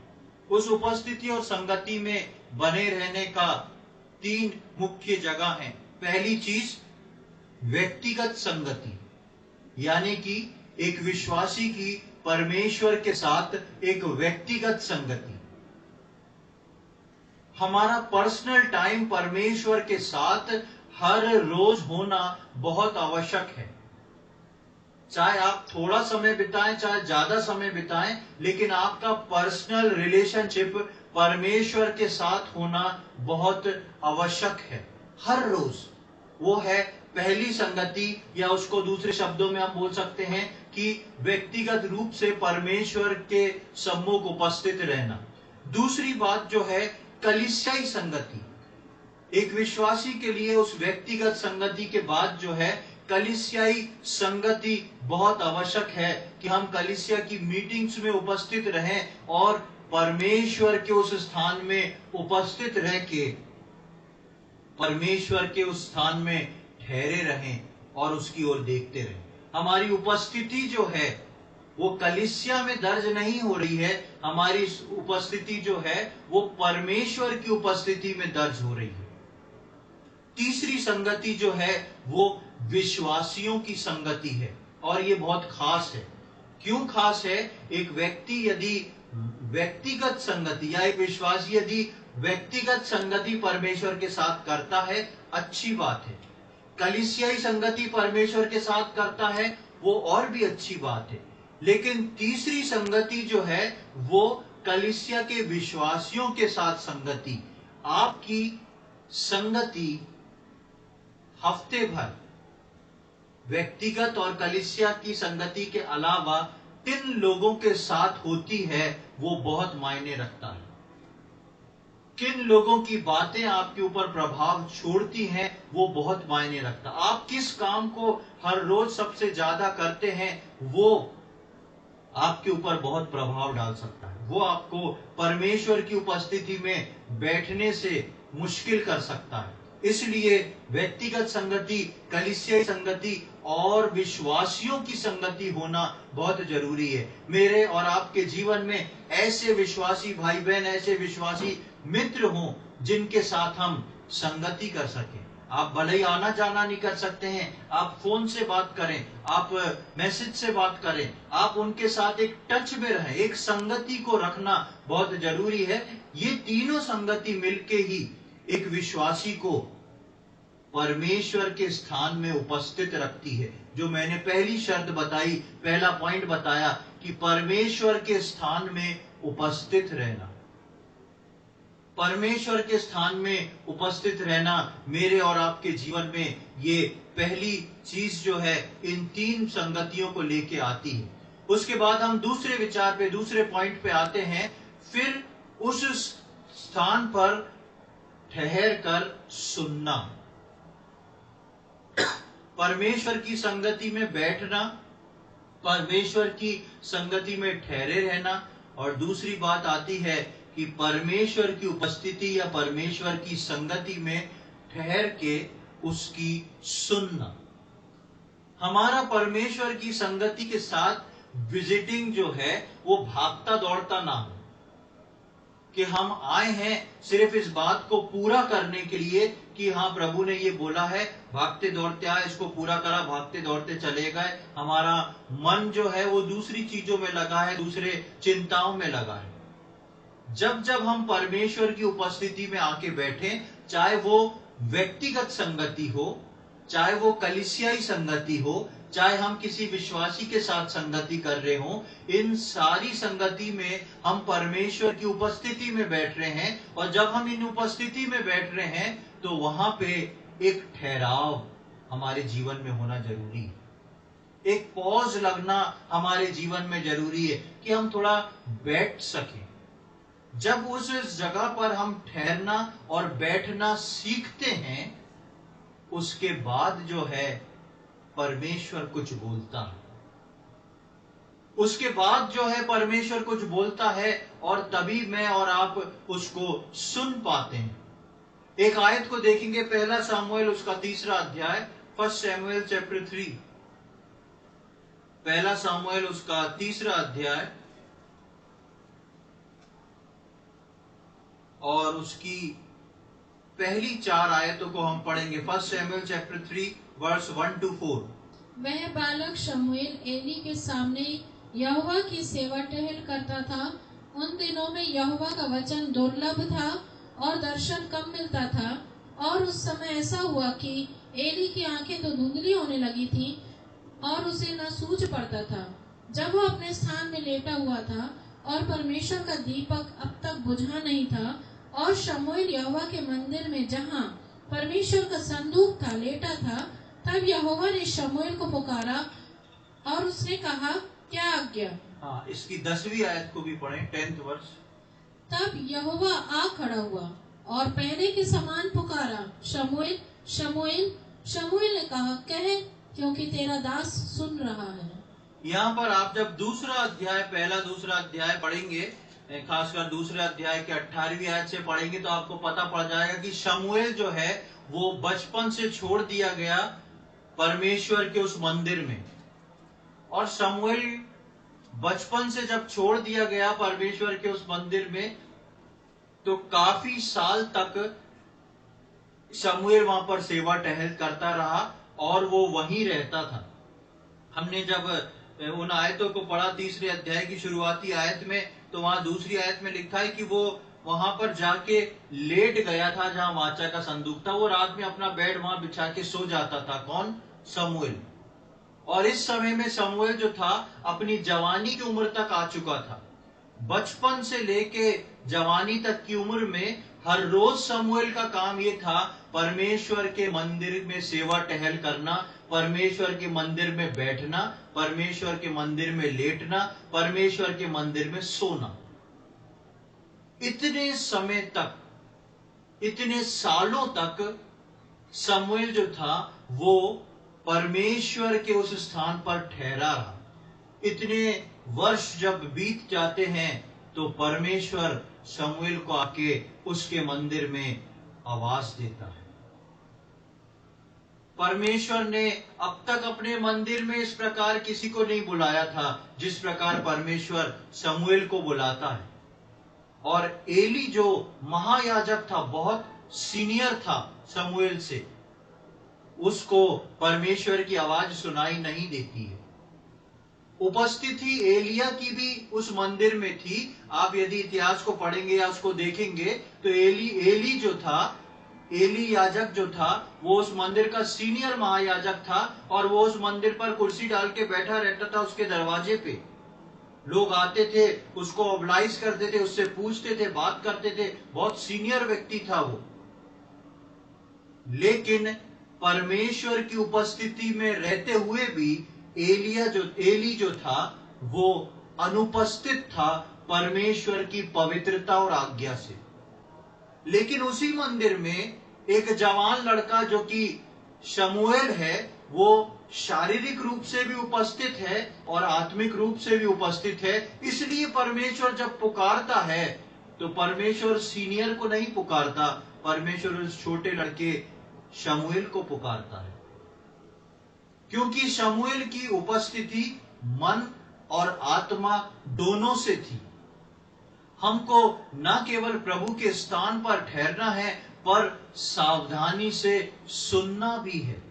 उस उपस्थिति और संगति में बने रहने का 3 मुख्य जगह हैं। पहली चीज व्यक्तिगत संगति, यानी कि एक विश्वासी की परमेश्वर के साथ एक व्यक्तिगत संगति। हमारा पर्सनल टाइम परमेश्वर के साथ हर रोज होना बहुत आवश्यक है। चाहे आप थोड़ा समय बिताएं, चाहे ज्यादा समय बिताएं, लेकिन आपका पर्सनल रिलेशनशिप परमेश्वर के साथ होना बहुत आवश्यक है हर रोज। वो है पहली संगति, या उसको दूसरे शब्दों में हम बोल सकते हैं कि व्यक्तिगत रूप से परमेश्वर के सम्मुख उपस्थित रहना। दूसरी बात जो है कलीसियाई संगति। एक विश्वासी के लिए उस व्यक्तिगत संगति के बाद जो है कलीसियाई संगति बहुत आवश्यक है, कि हम कलीसिया की मीटिंग्स में उपस्थित रहें और परमेश्वर के उस स्थान में उपस्थित रह के परमेश्वर के उस स्थान में ठहरे रहें और उसकी ओर देखते रहें। हमारी उपस्थिति जो है वो कलीसिया में दर्ज नहीं हो रही है, हमारी उपस्थिति जो है वो परमेश्वर की उपस्थिति में दर्ज हो रही है। तीसरी संगति जो है वो विश्वासियों की संगति है, और ये बहुत खास है। क्यों खास है? एक व्यक्ति यदि व्यक्तिगत संगति या एक विश्वासी यदि व्यक्तिगत संगति परमेश्वर के साथ करता है, अच्छी बात है। कलीसियाई संगति परमेश्वर के साथ करता है, वो और भी अच्छी बात है। लेकिन तीसरी संगति जो है वो कलीसिया के विश्वासियों के साथ संगति। आपकी संगति हफ्ते भर व्यक्तिगत और कलीसिया की संगति के अलावा किन लोगों के साथ होती है वो बहुत मायने रखता है। किन लोगों की बातें आपके ऊपर प्रभाव छोड़ती हैं वो बहुत मायने रखता है। आप किस काम को हर रोज सबसे ज्यादा करते हैं वो आपके ऊपर बहुत प्रभाव डाल सकता है। वो आपको परमेश्वर की उपस्थिति में बैठने से मुश्किल कर सकता है। इसलिए व्यक्तिगत संगति, कलीसियाई संगति और विश्वासियों की संगति होना बहुत जरूरी है। मेरे और आपके जीवन में ऐसे विश्वासी भाई बहन, ऐसे विश्वासी मित्र हों जिनके साथ हम संगति कर सकें। आप भले ही आना जाना नहीं कर सकते हैं, आप फोन से बात करें, आप मैसेज से बात करें, आप उनके साथ एक टच में रहें। एक संगति को रखना बहुत जरूरी है। ये तीनों संगति मिलके ही एक विश्वासी को परमेश्वर के स्थान में उपस्थित रखती है। जो मैंने पहली शर्त बताई, पहला पॉइंट बताया कि परमेश्वर के स्थान में उपस्थित रहना। परमेश्वर के स्थान में उपस्थित रहना मेरे और आपके जीवन में ये पहली चीज जो है इन तीन संगतियों को लेके आती है। उसके बाद हम दूसरे विचार पे, दूसरे पॉइंट पे आते हैं। फिर उस स्थान पर ठहर कर सुनना, परमेश्वर की संगति में बैठना, परमेश्वर की संगति में ठहरे रहना। और दूसरी बात आती है कि परमेश्वर की उपस्थिति या परमेश्वर की संगति में ठहर के उसकी सुनना। हमारा परमेश्वर की संगति के साथ विजिटिंग जो है वो भागता दौड़ता ना हो कि हम आए हैं सिर्फ इस बात को पूरा करने के लिए कि हाँ प्रभु ने ये बोला है, भागते दौड़ते आए, इसको पूरा करा, भागते दौड़ते चले गए। हमारा मन जो है वो दूसरी चीजों में लगा है, दूसरे चिंताओं में लगा है। जब जब हम परमेश्वर की उपस्थिति में आके बैठे, चाहे वो व्यक्तिगत संगति हो, चाहे वो कलीसियाई संगति हो, चाहे हम किसी विश्वासी के साथ संगति कर रहे हो, इन सारी संगति में हम परमेश्वर की उपस्थिति में बैठ रहे हैं। और जब हम इन उपस्थिति में बैठ रहे हैं तो वहां पे एक ठहराव हमारे जीवन में होना जरूरी है। एक पॉज लगना हमारे जीवन में जरूरी है कि हम थोड़ा बैठ सकें। जब उस जगह पर हम ठहरना और बैठना सीखते हैं, उसके बाद जो है परमेश्वर कुछ बोलता है। उसके बाद जो है परमेश्वर कुछ बोलता है और तभी मैं और आप उसको सुन पाते हैं। एक आयत को देखेंगे, पहला सामुएल उसका 3 अध्याय, 1 सैमुएल चैप्टर 3, पहला सामुएल उसका 3 अध्याय और उसकी पहली 4 आयतों को हम पढ़ेंगे। 1 सैमुएल चैप्टर 3 वर्स 1 to 4। वह बालक शमूएल एली के सामने यहोवा की सेवा टहल करता था। उन दिनों में यहोवा का वचन दुर्लभ था और दर्शन कम मिलता था। और उस समय ऐसा हुआ कि एली की आंखें तो धुंधली होने लगी थी और उसे न सूझ पड़ता था। जब वो अपने स्थान में लेटा हुआ था और परमेश्वर का दीपक अब तक बुझा नहीं था, और शमूएल यहोवा के मंदिर में जहाँ परमेश्वर का संदूक था लेटा था, तब यहोवा ने शमूएल को पुकारा और उसने कहा, क्या आज्ञा? हाँ, इसकी 10वीं आयत को भी पढ़ें, 10th वर्स। तब यहोवा आ खड़ा हुआ और पहले के समान पुकारा, शमूएल शमूएल। शमूएल ने कहा, कह, क्योंकि तेरा दास सुन रहा है। यहाँ पर आप जब दूसरा अध्याय, पहला दूसरा अध्याय पढ़ेंगे, खासकर दूसरे अध्याय के 18वीं आयत से पढ़ेंगे तो आपको पता पड़ जाएगा कि शमूएल जो है वो बचपन से छोड़ दिया गया परमेश्वर के उस मंदिर में। और शमूएल बचपन से जब छोड़ दिया गया परमेश्वर के उस मंदिर में, तो काफी साल तक शमूएल वहां पर सेवा टहल करता रहा और वो वहीं रहता था। हमने जब उन आयतों को पढ़ा, तीसरे अध्याय की शुरुआती आयत में, तो वहां दूसरी आयत में लिखा है कि वो वहां पर जाके लेट गया था जहां वाचा का संदूक था। वो रात में अपना बेड वहां बिछा के सो जाता था। कौन? शमूएल। और इस समय में शमूएल जो था अपनी जवानी की उम्र तक आ चुका था। बचपन से लेके जवानी तक की उम्र में हर रोज शमूएल का काम ये था परमेश्वर के मंदिर में सेवा टहल करना, परमेश्वर के मंदिर में बैठना, परमेश्वर के मंदिर में लेटना, परमेश्वर के मंदिर में सोना। इतने समय तक, इतने सालों तक शमूएल जो था वो परमेश्वर के उस स्थान पर ठहरा रहा। इतने वर्ष जब बीत जाते हैं तो परमेश्वर शमूएल को आके उसके मंदिर में आवाज देता है। परमेश्वर ने अब तक अपने मंदिर में इस प्रकार किसी को नहीं बुलाया था जिस प्रकार परमेश्वर शमूएल को बुलाता है। और एली जो महायाजक था, बहुत सीनियर था शमूएल से, उसको परमेश्वर की आवाज सुनाई नहीं देती है। उपस्थिति एलिया की भी उस मंदिर में थी। आप यदि इतिहास को पढ़ेंगे या उसको देखेंगे तो एली जो था, एली याजक जो था, वो उस मंदिर का सीनियर महायाजक था और वो उस मंदिर पर कुर्सी डाल के बैठा रहता था। उसके दरवाजे पे लोग आते थे, उसको ऑब्लाइज करते थे, उससे पूछते थे, बात करते थे। बहुत सीनियर व्यक्ति था वो। लेकिन परमेश्वर की उपस्थिति में रहते हुए भी एली जो था वो अनुपस्थित था परमेश्वर की पवित्रता और आज्ञा से। लेकिन उसी मंदिर में एक जवान लड़का जो कि शमूएल है, वो शारीरिक रूप से भी उपस्थित है और आत्मिक रूप से भी उपस्थित है। इसलिए परमेश्वर जब पुकारता है तो परमेश्वर सीनियर को नहीं पुकारता, परमेश्वर उस छोटे लड़के शमूएल को पुकारता है। क्योंकि शमूएल की उपस्थिति मन और आत्मा दोनों से थी। हमको न केवल प्रभु के स्थान पर ठहरना है पर सावधानी से सुनना भी है।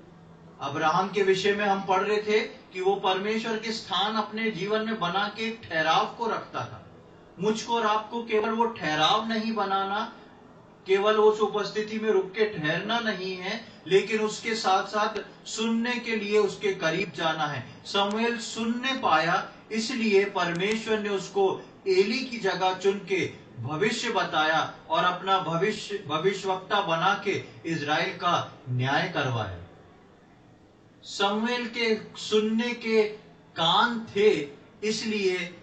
अब्राहम के विषय में हम पढ़ रहे थे कि वो परमेश्वर के स्थान अपने जीवन में बना के एक ठहराव को रखता था। मुझको और आपको केवल वो ठहराव नहीं बनाना, केवल उस उपस्थिति में रुक के ठहरना नहीं है, लेकिन उसके साथ साथ सुनने के लिए उसके करीब जाना है। शमूएल सुनने पाया, इसलिए परमेश्वर ने उसको एली की जगह चुन के भविष्य बताया और अपना भविष्यवक्ता बना के इजराइल का न्याय करवाया। शमूएल के सुनने के कान थे, इसलिए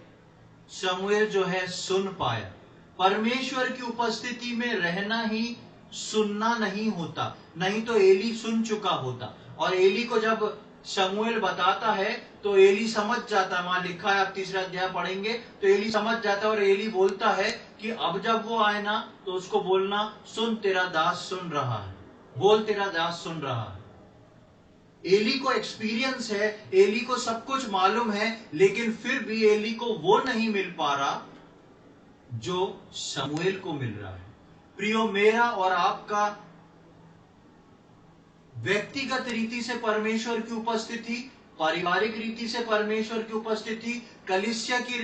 शमूएल जो है सुन पाया। परमेश्वर की उपस्थिति में रहना ही सुनना नहीं होता, नहीं तो एली सुन चुका होता। और एली को जब शमूएल बताता है तो एली समझ जाता है। वहां लिखा है, आप तीसरा अध्याय पढ़ेंगे तो एली समझ जाता है और एली बोलता है कि अब जब वो आए ना तो उसको बोलना, सुन तेरा दास सुन रहा है, बोल तेरा दास सुन रहा है। एली को एक्सपीरियंस है, एली को सब कुछ मालूम है, लेकिन फिर भी एली को वो नहीं मिल पा रहा जो शमूएल को मिल रहा है। प्रियो, मेरा और आपका व्यक्तिगत रीति से परमेश्वर की उपस्थिति, पारिवारिक रीति से परमेश्वर की उपस्थिति, कलीसिया के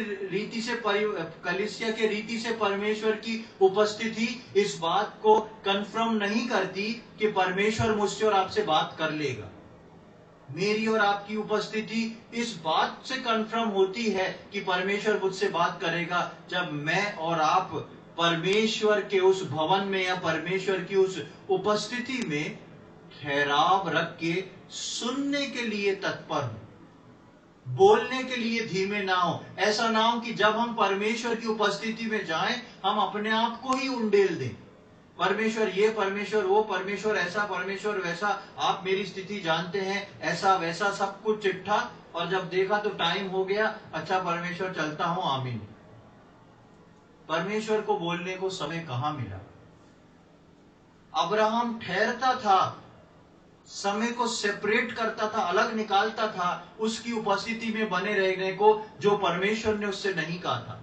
रीति से परमेश्वर की उपस्थिति इस बात को कंफर्म नहीं करती कि परमेश्वर मुझसे और आपसे बात कर लेगा। मेरी और आपकी उपस्थिति इस बात से कंफर्म होती है कि परमेश्वर मुझसे बात करेगा जब मैं और आप परमेश्वर के उस भवन में या परमेश्वर की उस उपस्थिति में ठहराव रख के सुनने के लिए तत्पर हो, बोलने के लिए धीमे ना हो। ऐसा ना हो कि जब हम परमेश्वर की उपस्थिति में जाएं हम अपने आप को ही उंडेल दें। परमेश्वर ये, परमेश्वर वो, परमेश्वर ऐसा, परमेश्वर वैसा, आप मेरी स्थिति जानते हैं, ऐसा वैसा सब कुछ चिट्ठा, और जब देखा तो टाइम हो गया, अच्छा परमेश्वर चलता हूं, आमीन। परमेश्वर को बोलने को समय कहां मिला। अब्राहम ठहरता था समय को सेपरेट करता था, अलग निकालता था उसकी उपस्थिति में बने रहने को, जो परमेश्वर ने उससे नहीं कहा था।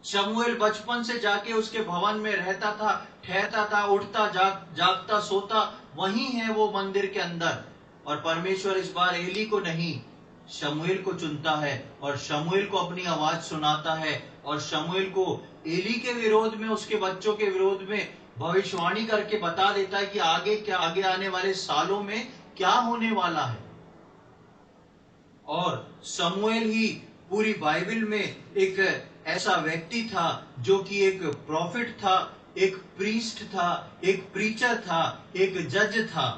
शमूएल बचपन से जाके उसके भवन में रहता था, ठहरता था, उठता, जागता, सोता, वही है वो मंदिर के अंदर। और परमेश्वर इस बार एली को नहीं, शमूएल को चुनता है और शमूएल को अपनी आवाज सुनाता है और शमूएल को एली के विरोध में, उसके बच्चों के विरोध में भविष्यवाणी करके बता देता है कि आगे आने वाले सालों में क्या होने वाला है। और शमूएल ही पूरी बाइबल में एक ऐसा व्यक्ति था जो कि एक प्रॉफिट था, एक प्रीस्ट था, एक प्रीचर था, एक जज था।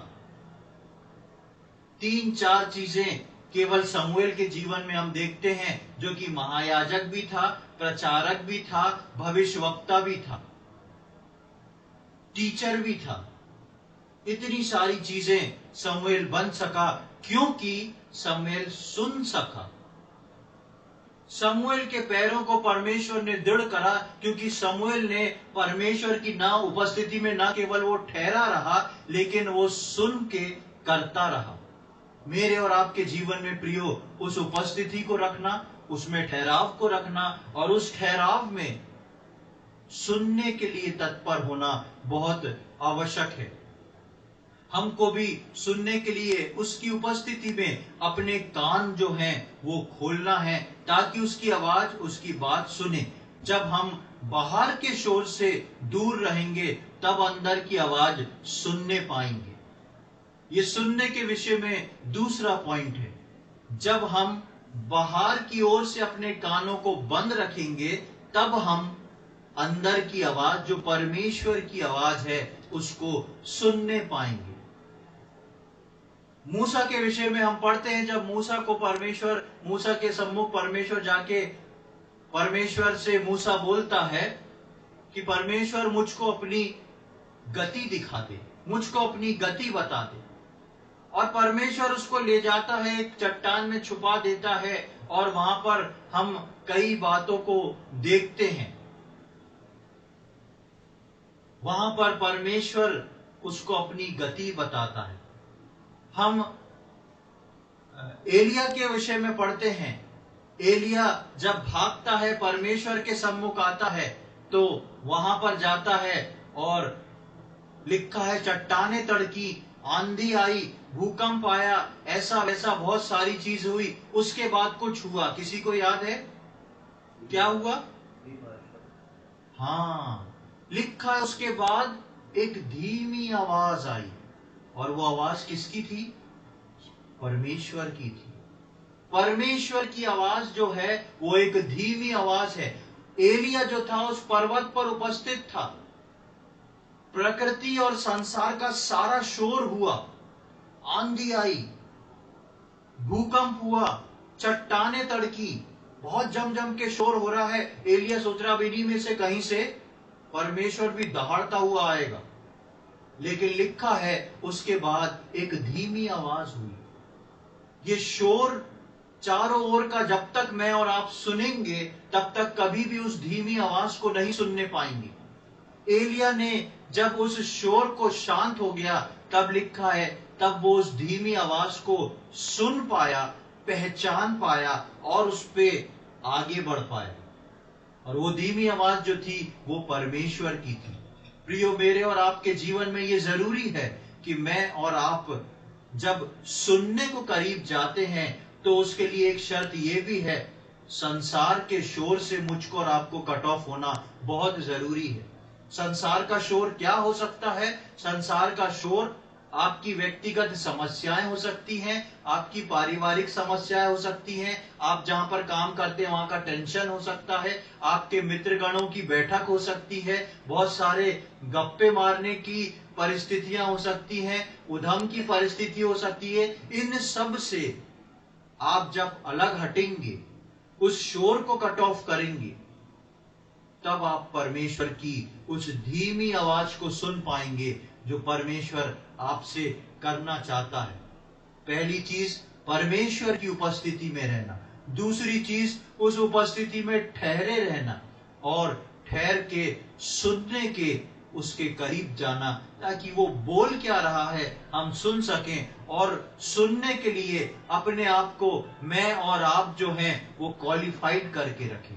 3-4 चीजें केवल शमूएल के जीवन में हम देखते हैं, जो कि महायाजक भी था, प्रचारक भी था, भविष्यवक्ता भी था, टीचर भी था। इतनी सारी चीजें शमूएल बन सका क्योंकि शमूएल सुन सका। शमूएल के पैरों को परमेश्वर ने दृढ़ करा क्योंकि शमूएल ने परमेश्वर की ना उपस्थिति में ना केवल वो ठहरा रहा, लेकिन वो सुन के करता रहा। मेरे और आपके जीवन में प्रियो, उस उपस्थिति को रखना, उसमें ठहराव को रखना और उस ठहराव में सुनने के लिए तत्पर होना बहुत आवश्यक है। हमको भी सुनने के लिए उसकी उपस्थिति में अपने कान जो हैं वो खोलना है, ताकि उसकी आवाज, उसकी बात सुने। जब हम बाहर के शोर से दूर रहेंगे तब अंदर की आवाज सुनने पाएंगे। ये सुनने के विषय में दूसरा पॉइंट है। जब हम बाहर की ओर से अपने कानों को बंद रखेंगे तब हम अंदर की आवाज, जो परमेश्वर की आवाज है, उसको सुनने पाएंगे। मूसा के विषय में हम पढ़ते हैं, जब मूसा के सम्मुख परमेश्वर जाके परमेश्वर से मूसा बोलता है कि परमेश्वर मुझको अपनी गति दिखा दे, मुझको अपनी गति बता दे। और परमेश्वर उसको ले जाता है, एक चट्टान में छुपा देता है और वहां पर हम कई बातों को देखते हैं। वहां पर परमेश्वर उसको अपनी गति बताता है। हम एलिया के विषय में पढ़ते हैं। एलिया जब भागता है, परमेश्वर के सम्मुख आता है, तो वहां पर जाता है और लिखा है चट्टाने तड़की, आंधी आई, भूकंप आया, ऐसा वैसा बहुत सारी चीज हुई। उसके बाद कुछ हुआ, किसी को याद है क्या हुआ? हाँ, लिखा है उसके बाद एक धीमी आवाज आई। और वो आवाज किसकी थी? परमेश्वर की थी। परमेश्वर की आवाज जो है वो एक धीमी आवाज है। एलिया जो था उस पर्वत पर उपस्थित था। प्रकृति और संसार का सारा शोर हुआ, आंधी आई, भूकंप हुआ, चट्टाने तड़की, बहुत जम के शोर हो रहा है। एलिया सोच रहा इन्हीं में से कहीं से परमेश्वर भी दहाड़ता हुआ आएगा। लेकिन लिखा है उसके बाद एक धीमी आवाज हुई। ये शोर चारों ओर का जब तक मैं और आप सुनेंगे तब तक कभी भी उस धीमी आवाज को नहीं सुनने पाएंगे। एलिया ने जब उस शोर को शांत हो गया, तब लिखा है तब वो उस धीमी आवाज को सुन पाया, पहचान पाया और उस पे आगे बढ़ पाया। और वो धीमी आवाज जो थी वो परमेश्वर की थी। प्रियो, मेरे और आपके जीवन में ये जरूरी है कि मैं और आप जब सुनने को करीब जाते हैं तो उसके लिए एक शर्त ये भी है, संसार के शोर से मुझको और आपको कट ऑफ होना बहुत जरूरी है। संसार का शोर क्या हो सकता है? संसार का शोर आपकी व्यक्तिगत समस्याएं हो सकती हैं, आपकी पारिवारिक समस्याएं हो सकती हैं, आप जहां पर काम करते हैं वहां का टेंशन हो सकता है, आपके मित्रगणों की बैठक हो सकती है, बहुत सारे गप्पे मारने की परिस्थितियां हो सकती हैं, उधम की परिस्थिति हो सकती है। इन सब से आप जब अलग हटेंगे, उस शोर को कट ऑफ करेंगे, तब आप परमेश्वर की उस धीमी आवाज को सुन पाएंगे जो परमेश्वर आपसे करना चाहता है। पहली चीज परमेश्वर की उपस्थिति में रहना, दूसरी चीज उस उपस्थिति में ठहरे रहना और ठहर के सुनने के उसके करीब जाना, ताकि वो बोल क्या रहा है हम सुन सकें, और सुनने के लिए अपने आप को मैं और आप जो हैं वो क्वालिफाइड करके रखें।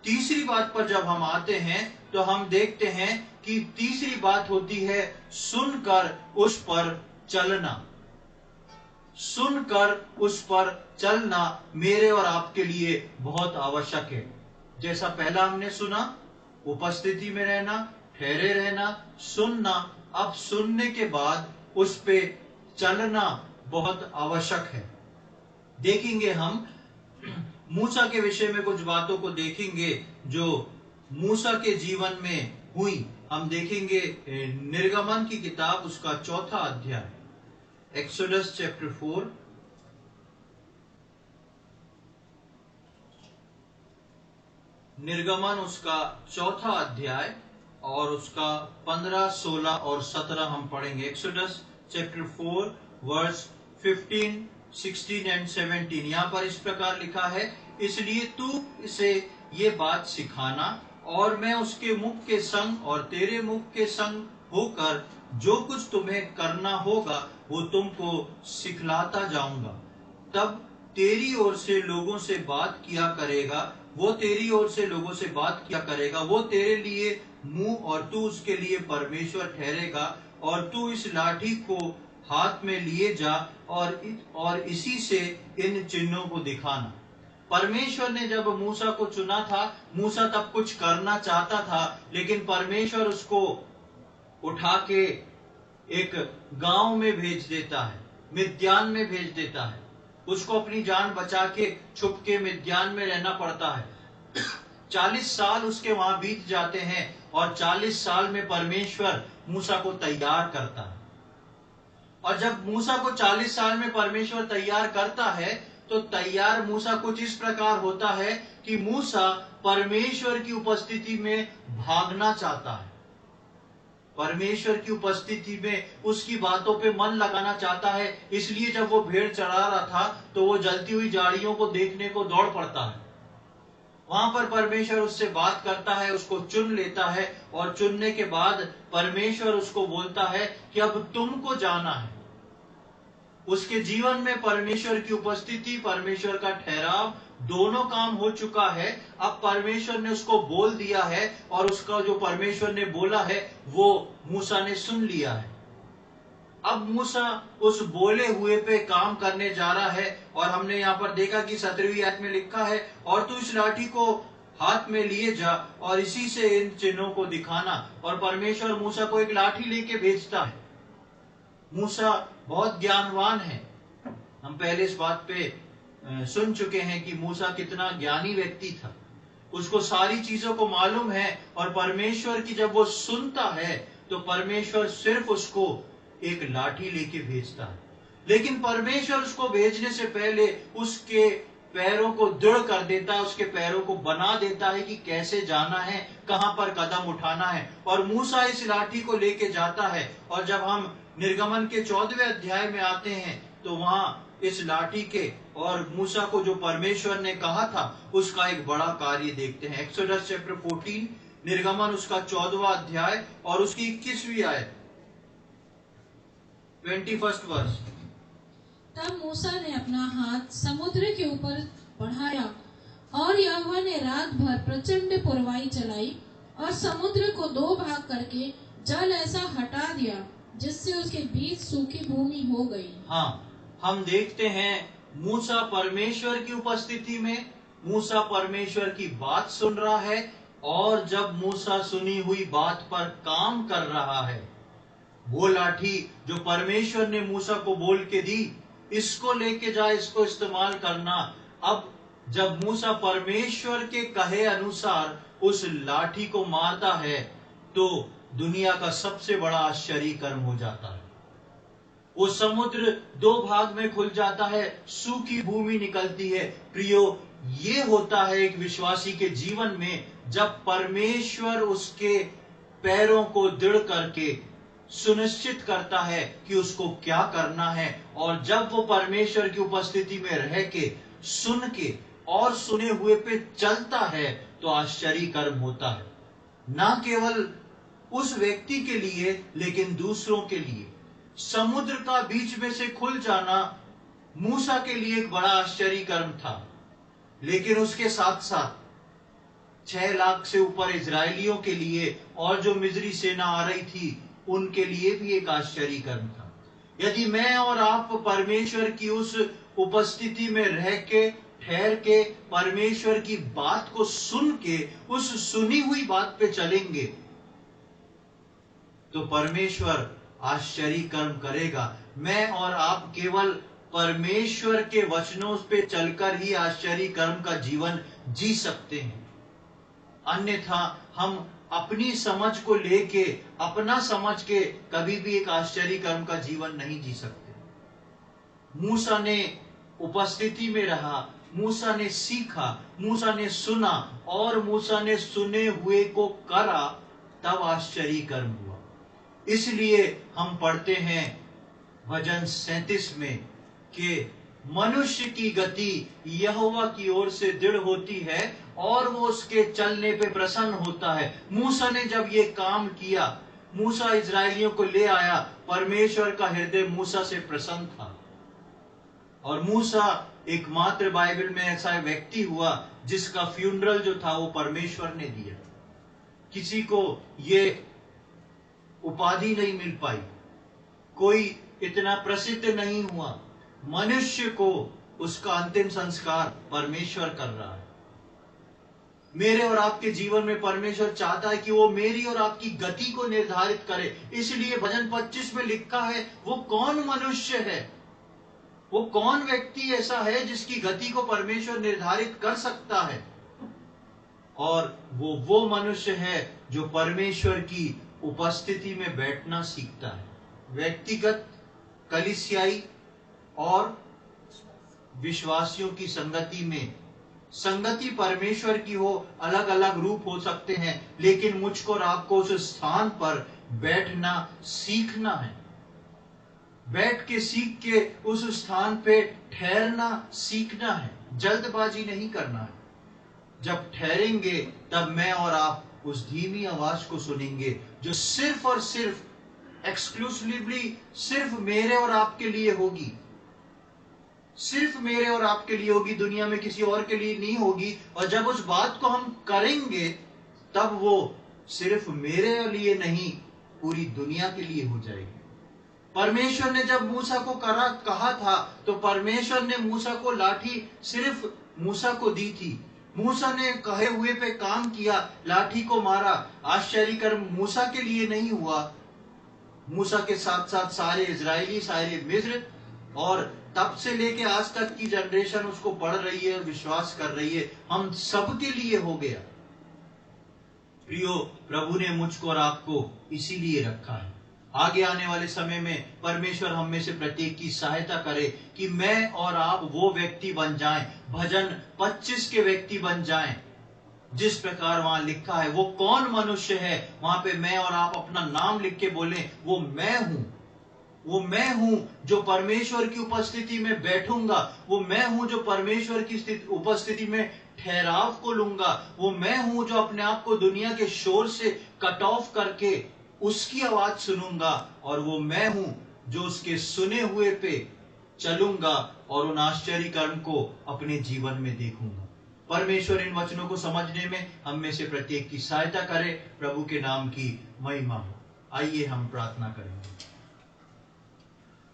तीसरी बात पर जब हम आते हैं तो हम देखते हैं कि तीसरी बात होती है सुनकर उस पर चलना। सुनकर उस पर चलना मेरे और आपके लिए बहुत आवश्यक है। जैसा पहला हमने सुना, उपस्थिति में रहना, ठहरे रहना, सुनना। अब सुनने के बाद उस पे चलना बहुत आवश्यक है। देखेंगे हम मूसा के विषय में कुछ बातों को देखेंगे जो मूसा के जीवन में हुई। हम देखेंगे निर्गमन की किताब उसका 4 अध्याय, एक्सोडस चैप्टर 4, निर्गमन उसका 4 अध्याय और उसका 15, 16 और 17 हम पढ़ेंगे। Exodus chapter 4 verse 15, 16 and 17। यहाँ पर इस प्रकार लिखा है, इसलिए तू इसे ये बात सिखाना और मैं उसके मुख के संग और तेरे मुख के संग होकर जो कुछ तुम्हें करना होगा वो तुमको सिखलाता जाऊंगा। तब तेरी ओर से लोगों से बात किया करेगा, वो तेरी ओर से लोगों से बात किया करेगा, वो तेरे लिए मुंह और तू उसके लिए परमेश्वर ठहरेगा। और तू इस लाठी को हाथ में लिए जा और इसी से इन चिन्हों को दिखाना। परमेश्वर ने जब मूसा को चुना था, मूसा तब कुछ करना चाहता था, लेकिन परमेश्वर उसको उठा के एक गांव में भेज देता है, मिद्यान में भेज देता है। उसको अपनी जान बचा के छुप के मिद्यान में रहना पड़ता है। 40 साल उसके वहां बीत जाते हैं और 40 साल में परमेश्वर मूसा को तैयार करता है। और जब मूसा को 40 साल में परमेश्वर तैयार करता है तो तैयार मूसा कुछ इस प्रकार होता है कि मूसा परमेश्वर की उपस्थिति में भागना चाहता है, परमेश्वर की उपस्थिति में उसकी बातों पे मन लगाना चाहता है। इसलिए जब वो भेड़ चढ़ा रहा था तो वो जलती हुई झाड़ियों को देखने को दौड़ पड़ता है। वहां पर परमेश्वर उससे बात करता है, उसको चुन लेता है और चुनने के बाद परमेश्वर उसको बोलता है कि अब तुमको जाना है। उसके जीवन में परमेश्वर की उपस्थिति, परमेश्वर का ठहराव दोनों काम हो चुका है। अब परमेश्वर ने उसको बोल दिया है और उसका जो परमेश्वर ने बोला है वो मूसा ने सुन लिया है। अब मूसा उस बोले हुए पे काम करने जा रहा है। और हमने यहाँ पर देखा कि 17वीं आयत में लिखा है, और तू इस लाठी को हाथ में लिए जा और इसी से इन चिन्हों को दिखाना। और परमेश्वर मूसा को एक लाठी लेके भेजता है। मूसा बहुत ज्ञानवान है। हम पहले इस बात पे सुन चुके हैं कि मूसा कितना ज्ञानी व्यक्ति था, उसको सारी चीजों को मालूम है। और परमेश्वर की जब वो सुनता है तो परमेश्वर सिर्फ उसको एक लाठी लेके भेजता है। लेकिन परमेश्वर उसको भेजने से पहले उसके पैरों को दृढ़ कर देता है, उसके पैरों को बना देता है कि कैसे जाना है, कहां पर कदम उठाना है। और मूसा इस लाठी को लेके जाता है। और जब हम निर्गमन के 14वें अध्याय में आते हैं तो वहां इस लाठी के और मूसा को जो परमेश्वर ने कहा था उसका एक बड़ा कार्य देखते हैं। एक्सोडस चैप्टर 14, निर्गमन उसका 14वां अध्याय और उसकी 21वीं आयत, 21st वर्ष। तब मूसा ने अपना हाथ समुद्र के ऊपर बढ़ाया और यहोवा ने रात भर प्रचंड पुरवाई चलाई और समुद्र को 2 भाग करके जल ऐसा हटा दिया जिससे उसके बीच सूखी भूमि हो गई। हाँ, हम देखते हैं मूसा परमेश्वर की उपस्थिति में, मूसा परमेश्वर की बात सुन रहा है। और जब मूसा सुनी हुई बात पर काम कर रहा है, वो लाठी जो परमेश्वर ने मूसा को बोल के दी, इसको लेके जा, इसको इस्तेमाल करना। अब जब मूसा परमेश्वर के कहे अनुसार उस लाठी को मारता है तो दुनिया का सबसे बड़ा आश्चर्य कर्म हो जाता है। वो समुद्र 2 भाग में खुल जाता है, सूखी भूमि निकलती है। प्रियो, ये होता है एक विश्वासी के जीवन में जब परमेश्वर उसके पैरों को दृढ़ करके सुनिश्चित करता है कि उसको क्या करना है। और जब वो परमेश्वर की उपस्थिति में रह के सुन के और सुने हुए पे चलता है तो आश्चर्य कर्म होता है। ना केवल उस व्यक्ति के लिए लेकिन दूसरों के लिए। समुद्र का बीच में से खुल जाना मूसा के लिए एक बड़ा आश्चर्य कर्म था, लेकिन उसके साथ साथ 6 लाख से ऊपर इजरायलियों के लिए और जो मिस्री सेना आ रही थी उनके लिए भी एक आश्चर्य कर्म था। यदि मैं और आप परमेश्वर की उस उपस्थिति में रह के ठहर के परमेश्वर की बात को सुन के उस सुनी हुई बात पे चलेंगे तो परमेश्वर आश्चर्य कर्म करेगा। मैं और आप केवल परमेश्वर के वचनों पे चलकर ही आश्चर्य कर्म का जीवन जी सकते हैं, अन्यथा हम अपनी समझ को लेके अपना समझ के कभी भी एक आश्चर्य कर्म का जीवन नहीं जी सकते। मूसा ने उपस्थिति में रहा, मूसा ने सीखा, मूसा ने सुना और मूसा ने सुने हुए को करा, तब आश्चर्य कर्म हुआ। इसलिए हम पढ़ते हैं भजन 37 में कि मनुष्य की गति यहोवा की ओर से दृढ़ होती है और वो उसके चलने पे प्रसन्न होता है। मूसा ने जब ये काम किया, मूसा इजरायलियों को ले आया, परमेश्वर का हृदय मूसा से प्रसन्न था। और मूसा एकमात्र बाइबल में ऐसा व्यक्ति हुआ जिसका फ्यूनरल जो था वो परमेश्वर ने दिया। किसी को ये उपाधि नहीं मिल पाई, कोई इतना प्रसिद्ध नहीं हुआ। मनुष्य को उसका अंतिम संस्कार परमेश्वर कर रहा है। मेरे और आपके जीवन में परमेश्वर चाहता है कि वो मेरी और आपकी गति को निर्धारित करे। इसलिए भजन 25 में लिखा है, वो कौन मनुष्य है, वो कौन व्यक्ति ऐसा है जिसकी गति को परमेश्वर निर्धारित कर सकता है। और वो मनुष्य है जो परमेश्वर की उपस्थिति में बैठना सीखता है। व्यक्तिगत, कलीसियाई और विश्वासियों की संगति में, संगति परमेश्वर की हो, अलग अलग रूप हो सकते हैं, लेकिन मुझको और आपको उस स्थान पर बैठना सीखना है। बैठ के सीख के उस स्थान पे ठहरना सीखना है, जल्दबाजी नहीं करना है। जब ठहरेंगे तब मैं और आप उस धीमी आवाज को सुनेंगे जो सिर्फ और सिर्फ एक्सक्लूसिवली सिर्फ मेरे और आपके लिए होगी, सिर्फ मेरे और आपके लिए होगी, दुनिया में किसी और के लिए नहीं होगी। और जब उस बात को हम करेंगे तब वो सिर्फ मेरे लिए नहीं, पूरी दुनिया के लिए हो जाएगी। परमेश्वर ने जब मूसा को कहा था तो परमेश्वर ने मूसा को लाठी सिर्फ मूसा को दी थी। मूसा ने कहे हुए पे काम किया, लाठी को मारा। आश्चर्य कर्म मूसा के लिए नहीं हुआ, मूसा के साथ साथ सारे इजरायली, सारे मिस्र और तब से लेके आज तक की जनरेशन उसको पढ़ रही है, विश्वास कर रही है, हम सबके लिए हो गया। प्रियो, प्रभु ने मुझको और आपको इसीलिए रखा है। आगे आने वाले समय में परमेश्वर हम में से प्रत्येक की सहायता करे कि मैं और आप वो व्यक्ति बन जाएं, भजन 25 के व्यक्ति बन जाएं, जिस प्रकार वहां लिखा है। वो कौन मनुष्य है, वहां पे मैं और आप अपना नाम लिख के बोलें, वो मैं हूं, वो मैं हूं जो परमेश्वर की उपस्थिति में बैठूंगा, वो मैं हूं जो परमेश्वर की उपस्थिति में ठहराव को लूंगा, वो मैं हूं जो अपने आप को दुनिया के शोर से कट ऑफ करके उसकी आवाज सुनूंगा, और वो मैं हूं जो उसके सुने हुए पे चलूंगा और उन आश्चर्य कर्म को अपने जीवन में देखूंगा। परमेश्वर इन वचनों को समझने में हम में से प्रत्येक की सहायता करे। प्रभु के नाम की महिमा हो। आइए हम प्रार्थना करेंगे।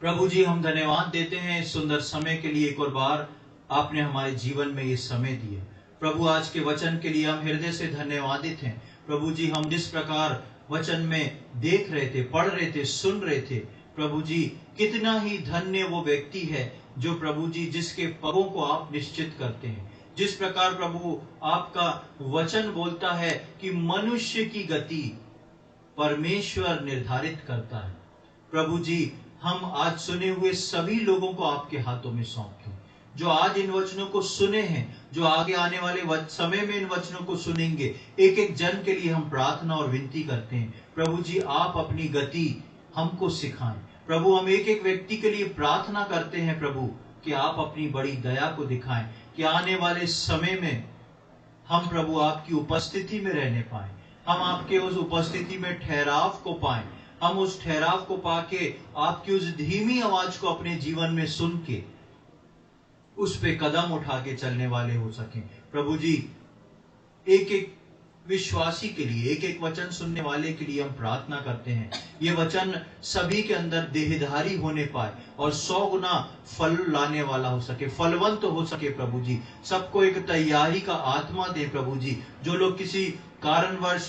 प्रभु जी, हम धन्यवाद देते हैं इस सुंदर समय के लिए। एक और बार आपने हमारे जीवन में ये समय दिया। प्रभु, आज के वचन के लिए हम हृदय से धन्यवादित हैं। प्रभु जी, हम जिस प्रकार वचन में देख रहे थे, पढ़ रहे थे, सुन रहे थे, प्रभु जी, कितना ही धन्य वो व्यक्ति है जो प्रभु जी जिसके पगों को आप निश्चित करते हैं। जिस प्रकार प्रभु आपका वचन बोलता है कि मनुष्य की गति परमेश्वर निर्धारित करता है। प्रभु जी, हम आज सुने हुए सभी लोगों को आपके हाथों में सौंपते हैं, जो आज इन वचनों को सुने हैं, जो आगे आने वाले समय में इन वचनों को सुनेंगे। एक एक जन के लिए हम प्रार्थना और विनती करते हैं। प्रभु जी, आप अपनी गति हमको सिखाएं। प्रभु, हम एक एक व्यक्ति के लिए प्रार्थना करते हैं प्रभु कि आप अपनी बड़ी दया को दिखाएं, कि आने वाले समय में हम प्रभु आपकी उपस्थिति में रहने पाए। हम आपके उस उपस्थिति में ठहराव को पाएं, हम उस ठहराव को पाके आपकी उस धीमी आवाज को अपने जीवन में सुन के उस पे कदम उठा के चलने वाले हो सकें। प्रभु जी, एक एक विश्वासी के लिए, एक एक वचन सुनने वाले के लिए हम प्रार्थना करते हैं, ये वचन सभी के अंदर देहधारी होने पाए और 100 गुना फल लाने वाला हो सके, फलवंत हो सके। प्रभु जी, सबको एक तैयारी का आत्मा दे। प्रभु जी, जो लोग किसी कारणवश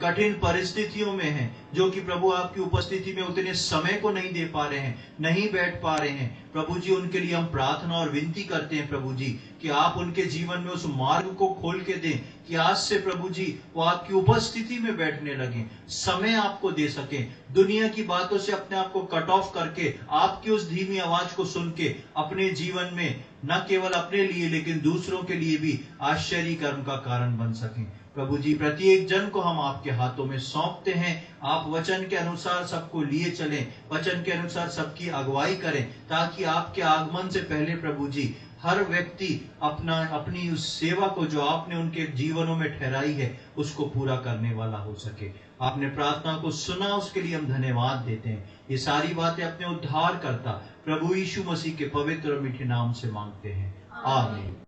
कठिन परिस्थितियों में हैं, जो कि प्रभु आपकी उपस्थिति में उतने समय को नहीं दे पा रहे हैं, नहीं बैठ पा रहे हैं, प्रभु जी उनके लिए हम प्रार्थना और विनती करते हैं प्रभु जी कि आप उनके जीवन में उस मार्ग को खोल के दें कि आज से प्रभु जी वो आपकी उपस्थिति में बैठने लगे, समय आपको दे सके, दुनिया की बातों से अपने आप को कट ऑफ करके आपकी उस धीमी आवाज को सुन के अपने जीवन में न केवल अपने लिए लेकिन दूसरों के लिए भी आश्चर्य कर्म का कारण बन सके। प्रभु जी, प्रत्येक जन को हम आपके हाथों में सौंपते हैं। आप वचन के अनुसार सबको लिए चलें, वचन के अनुसार सबकी अगुवाई करें, ताकि आपके आगमन से पहले प्रभु जी हर व्यक्ति अपनी उस सेवा को जो आपने उनके जीवनों में ठहराई है उसको पूरा करने वाला हो सके। आपने प्रार्थना को सुना, उसके लिए हम धन्यवाद देते हैं। ये सारी बातें अपने उद्धारकर्ता प्रभु यीशु मसीह के पवित्र और मीठे नाम से मांगते हैं, आमीन।